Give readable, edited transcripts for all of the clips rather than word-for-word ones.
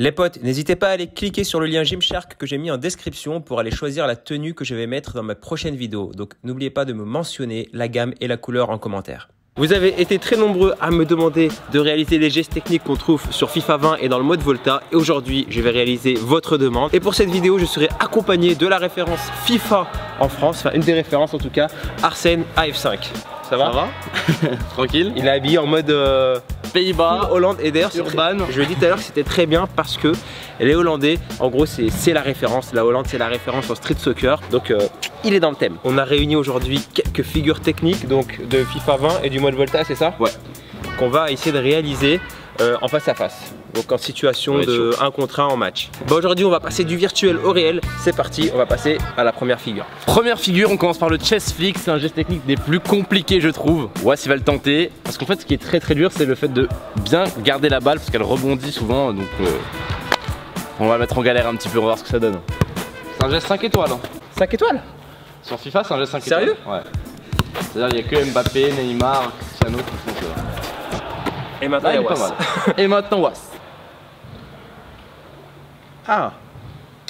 Les potes, n'hésitez pas à aller cliquer sur le lien Gymshark que j'ai mis en description pour aller choisir la tenue que je vais mettre dans ma prochaine vidéo. Donc n'oubliez pas de me mentionner la gamme et la couleur en commentaire. Vous avez été très nombreux à me demander de réaliser les gestes techniques qu'on trouve sur FIFA 20 et dans le mode Volta. Et aujourd'hui, je vais réaliser votre demande. Et pour cette vidéo, je serai accompagné de la référence FIFA en France, enfin une des références en tout cas, Arsène AF5. Ça va? Ça va. Tranquille. Il est habillé en mode Pays-Bas, Hollande. Et d'ailleurs, Urban. Je lui ai dit tout à l'heure que c'était très bien parce que les Hollandais, en gros, c'est la référence. La Hollande, c'est la référence en street soccer. Donc, il est dans le thème. On a réuni aujourd'hui quelques figures techniques donc de FIFA 20 et du mode Volta, c'est ça? Ouais. Qu'on va essayer de réaliser en face à face. Donc en situation de 1 contre 1 en match. Bon, aujourd'hui on va passer du virtuel au réel. C'est parti, on va passer à la première figure. Première figure, on commence par le chest flick. C'est un geste technique des plus compliqués je trouve. Was il va le tenter. Parce qu'en fait ce qui est très dur c'est le fait de bien garder la balle parce qu'elle rebondit souvent. Donc on va la mettre en galère un petit peu, on va voir ce que ça donne. C'est un geste 5 étoiles. 5 étoiles? Sur FIFA c'est un geste 5 étoiles. Sérieux? Ouais. C'est-à-dire il n'y a que Mbappé, Neymar, Cristiano qui font ça. Et maintenant, il est pas mal. Et maintenant, Was. Ah,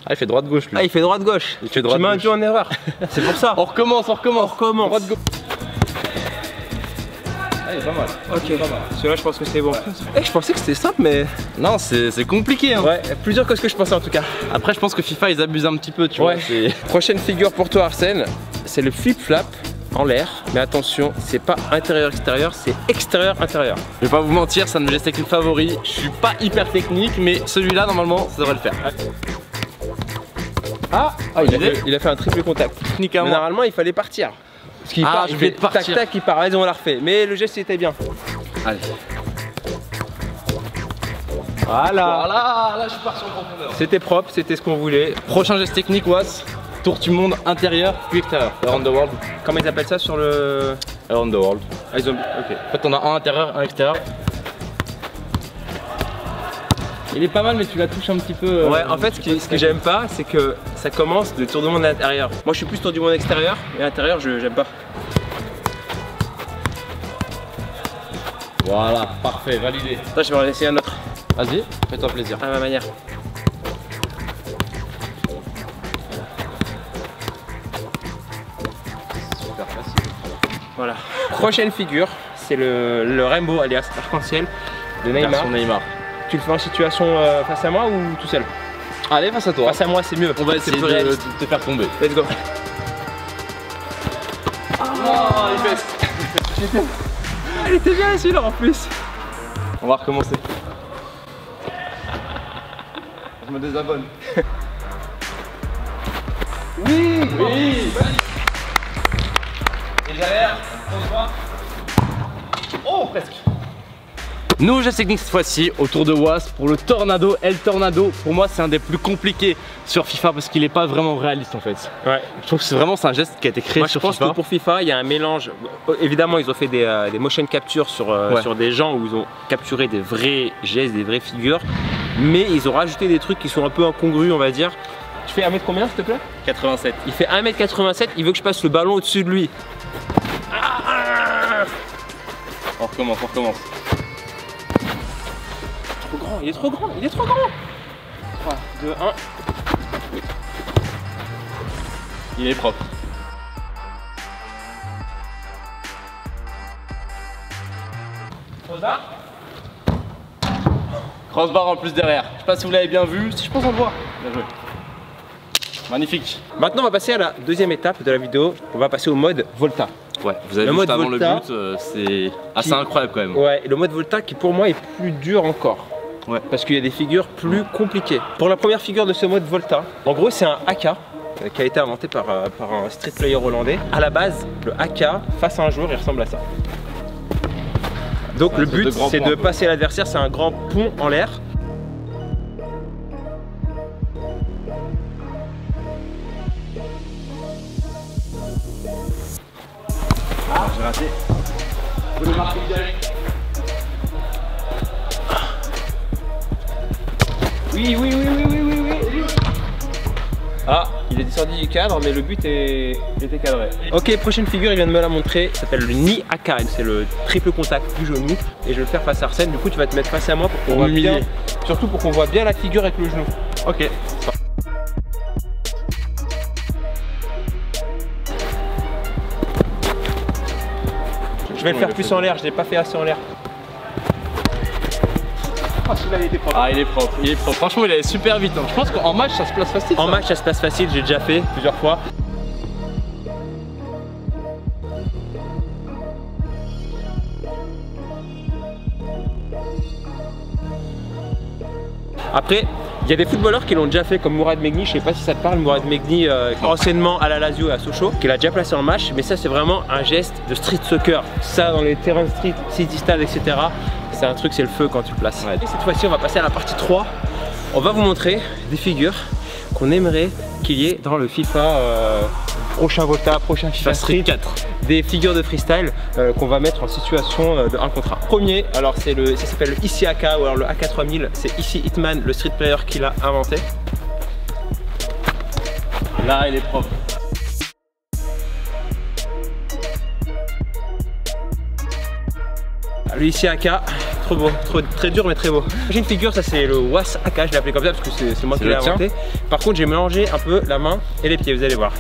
il fait droite-gauche lui. Ah, il fait droite-gauche. Il fait droite-gauche. Tu m'as induit en erreur. C'est pour ça. On recommence. Droite-gauche. Ah, il est pas mal. Ok. Celui-là, je pense que c'est bon. Je pensais que c'était simple, mais. Non, c'est compliqué. Hein. Ouais, plus dur que ce que je pensais en tout cas. Après, je pense que FIFA, ils abusent un petit peu, tu vois. Prochaine figure pour toi, Arsène, c'est le flip-flap en l'air, mais attention, c'est pas intérieur-extérieur, c'est extérieur-intérieur. Je vais pas vous mentir, c'est un de mes gestes techniques favoris. Je suis pas hyper technique, mais celui-là, normalement, ça devrait le faire. Il a fait un triple contact. Mais normalement, il fallait partir. Parce qu'il part, je vais partir. Tac, il part. Vas-y, on l'a refait. Mais le geste, était bien. Allez. Voilà. Là, je suis parti en profondeur. C'était propre, c'était ce qu'on voulait. Prochain geste technique, Was. Tour du monde intérieur puis extérieur. Around the world. Comment ils appellent ça sur le. Around the world. Ah, ils ont. Ok. En fait, on a un intérieur, un extérieur. Il est pas mal, mais tu la touches un petit peu. Ouais, en fait, ce que j'aime pas, c'est que ça commence de tour du monde intérieur. Moi, je suis plus tour du monde extérieur, mais intérieur, j'aime pas. Voilà, parfait, validé. Attends, je vais en essayer un autre. Vas-y, fais-toi plaisir. À ma manière. Voilà. Prochaine figure, c'est le Rainbow alias arc-en-ciel de Neymar. Tu le fais en situation face à moi ou tout seul? Allez, face à toi. Face à moi, c'est mieux. On va essayer de te faire tomber. Let's go. Oh, il baisse. Elle était bien celui-là en plus. On va recommencer. Je me désabonne. Oui. Et derrière, on se voit. Oh, presque. Nouveau geste technique cette fois-ci autour de Was pour le Tornado. El Tornado, pour moi c'est un des plus compliqués sur FIFA parce qu'il n'est pas vraiment réaliste en fait. Ouais. Je trouve que c'est un geste qui a été créé sur FIFA. Je pense que pour FIFA il y a un mélange. Évidemment ils ont fait des motion capture sur des gens où ils ont capturé des vrais gestes, des vraies figures. Mais ils ont rajouté des trucs qui sont un peu incongrus on va dire. Tu fais 1m combien s'il te plaît? 87. Il fait 1m87, il veut que je passe le ballon au-dessus de lui. On recommence. Il est trop grand. 3, 2, 1. Il est propre. Crossbar. Crossbar en plus derrière. Je sais pas si vous l'avez bien vu, si je pense en voir. Bien joué. Magnifique. Maintenant on va passer à la deuxième étape de la vidéo. On va passer au mode Volta. Ouais, vous avez vu juste avant le but, c'est assez incroyable quand même. Ouais, le mode Volta qui pour moi est plus dur encore. Ouais. Parce qu'il y a des figures plus compliquées. Pour la première figure de ce mode Volta, en gros c'est un AK qui a été inventé par un street player hollandais. À la base, le AK face à un joueur il ressemble à ça. Donc le but c'est de passer à l'adversaire, c'est un grand pont en l'air. Ah, j'ai raté. Vous le marquez direct. Oui. Ah, il est descendu du cadre, mais le but était cadré. Ok, prochaine figure, il vient de me la montrer. Ça s'appelle le Knee AK. C'est le triple contact du genou. Et je vais le faire face à Arsène. Du coup, tu vas te mettre face à moi pour qu'on voit bien Surtout pour qu'on voit bien la figure avec le genou. Ok. Je vais le faire plus en l'air, je l'ai pas fait assez en l'air. Ah, celui-là il était propre. Ah, il est propre, il est propre. Franchement, il allait super vite. Hein. Je pense qu'en match, ça se place facile. En match, ça se place facile, j'ai déjà fait plusieurs fois. Après, il y a des footballeurs qui l'ont déjà fait comme Mourad Megni, je sais pas si ça te parle, Mourad Megni, anciennement à la Lazio et à Sochaux, qui l'a déjà placé en match, mais ça c'est vraiment un geste de street soccer. Ça dans les terrains de street, city stade, etc. C'est un truc, c'est le feu quand tu le places. Ouais. Et cette fois-ci, on va passer à la partie 3. On va vous montrer des figures qu'on aimerait qu'il y ait dans le FIFA prochain Volta, prochain FIFA Street 4. Des figures de freestyle qu'on va mettre en situation de 1 contre 1. Premier, alors ça s'appelle le Ici AK ou alors le AK3000, c'est Ici Hitman, le street player qui l'a inventé. Là, il est propre. Le Ici AK, trop beau, très dur mais très beau. J'ai une figure, ça c'est le Was AK, je l'ai appelé comme ça parce que c'est moi qui l'ai inventé. Par contre, j'ai mélangé un peu la main et les pieds, vous allez voir.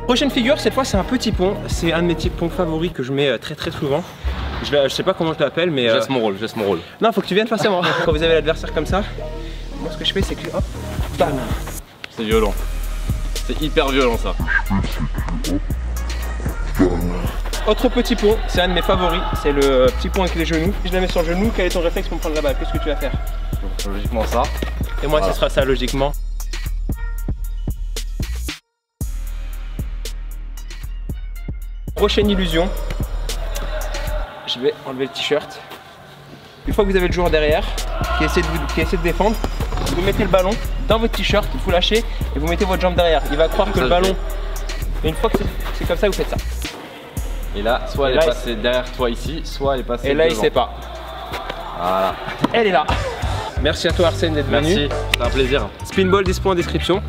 Prochaine figure, cette fois c'est un petit pont, c'est un de mes petits ponts favoris que je mets très souvent. Je sais pas comment je l'appelle mais... Je laisse mon rôle, Non, faut que tu viennes face à moi. Quand vous avez l'adversaire comme ça, moi ce que je fais c'est que hop, bam. C'est violent. C'est hyper violent ça. Autre petit pont, c'est un de mes favoris, c'est le petit pont avec les genoux. Si je la mets sur le genou, quel est ton réflexe pour me prendre la balle? Qu'est-ce que tu vas faire? Logiquement ça. Et moi, voilà. Ce sera ça logiquement. Prochaine illusion, je vais enlever le t-shirt. Une fois que vous avez le joueur derrière qui essaie de défendre, vous mettez le ballon dans votre t-shirt, il faut lâcher et vous mettez votre jambe derrière. Il va croire que le ballon... Et une fois que c'est comme ça, vous faites ça. Et là, soit elle est passée derrière toi ici, soit elle est passée devant. Et là, il sait pas. Voilà. Elle est là. Merci à toi Arsène d'être venu. Merci, c'était un plaisir. Spinball, dispo en description.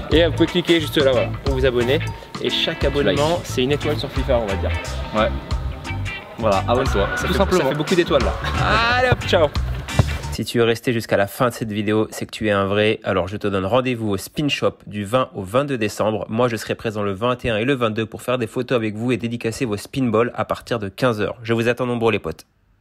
Et vous pouvez cliquer juste là voilà, pour vous abonner. Et chaque abonnement, c'est une étoile sur FIFA, on va dire. Ouais. Voilà, abonne-toi. Tout simplement. Ça fait beaucoup d'étoiles là. Allez hop, ciao. Si tu es resté jusqu'à la fin de cette vidéo, c'est que tu es un vrai. Alors je te donne rendez-vous au Spin Shop du 20 au 22 décembre. Moi je serai présent le 21 et le 22 pour faire des photos avec vous et dédicacer vos spinballs à partir de 15 h. Je vous attends nombreux les potes.